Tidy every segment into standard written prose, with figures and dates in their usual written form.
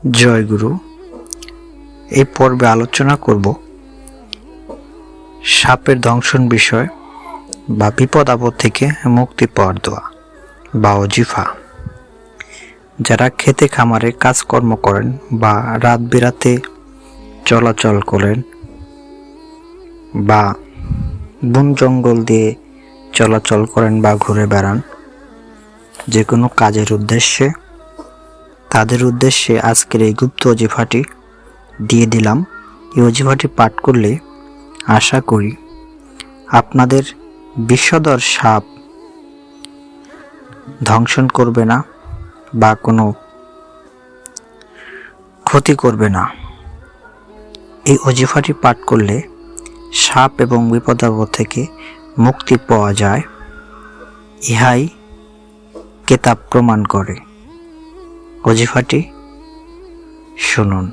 জয় গুরু। এই পর্বে আলোচনা করব সাপের দংশন বিষয় বা বিপদ আপদ থেকে মুক্তি পাওয়ার দোয়া বা ওজিফা। যারা খেতে খামারে কাজকর্ম করেন বা রাত বিরাতে চলাচল করেন বা বন জঙ্গল দিয়ে চলাচল করেন বা ঘুরে বেড়ান যে কোনো কাজের উদ্দেশ্যে, তাদের উদ্দেশ্যে আজকের এই গুপ্ত ওজিফাটি দিয়ে দিলাম। এই ওজিফাটি পাঠ করলে আশা করি আপনাদের বিষধর সাপ ধ্বংসন করবে না বা কোনো ক্ষতি করবে না। এই ওজিফাটি পাঠ করলে সাপ এবং বিপদ আপদ থেকে মুক্তি পাওয়া যায়, ইহাই কেতাব প্রমাণ করে। ওজিফাটি শুনুন।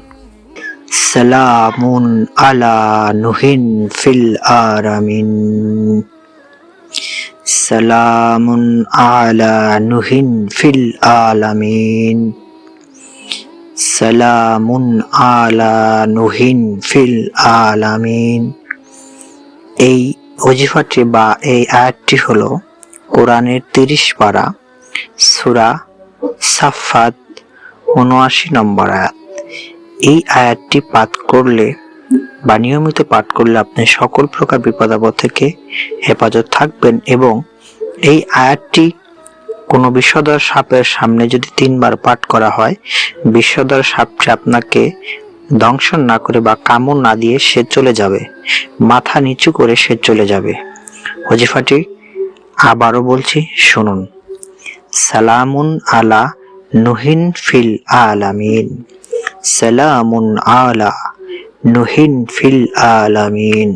সালামুন আলা নুহিন ফিল আরামিন, সালামুন আলা নুহিন ফিল আলামিন, সালামুন আলা নুহিন ফিল আলামিন। এই ওজিফাটি বা এই আয়াতটি হলো কোরআনের 30 পারা সূরা সাফফাত 79 নম্বর আয়াত। এই আয়াতটি পাঠ করলে বা নিয়মিত পাঠ করলে আপনি সকল প্রকার বিপদ আপদ থেকে হেফাজত থাকবেন। এবং এই আয়াতটি কোনো বিষধর সাপের সামনে যদি 3 বার পাঠ করা হয়, বিষধর সাপটি আপনাকে দংশন না করে বা কামড় না দিয়ে সে চলে যাবে, মাথা নিচু করে সে চলে যাবে। ওজিফাটি আবারও বলছি, শুনুন। সালামুন আলা নুহিন ফিল আলামিন, সালামুন আলা নুহিন ফিল আলামিন।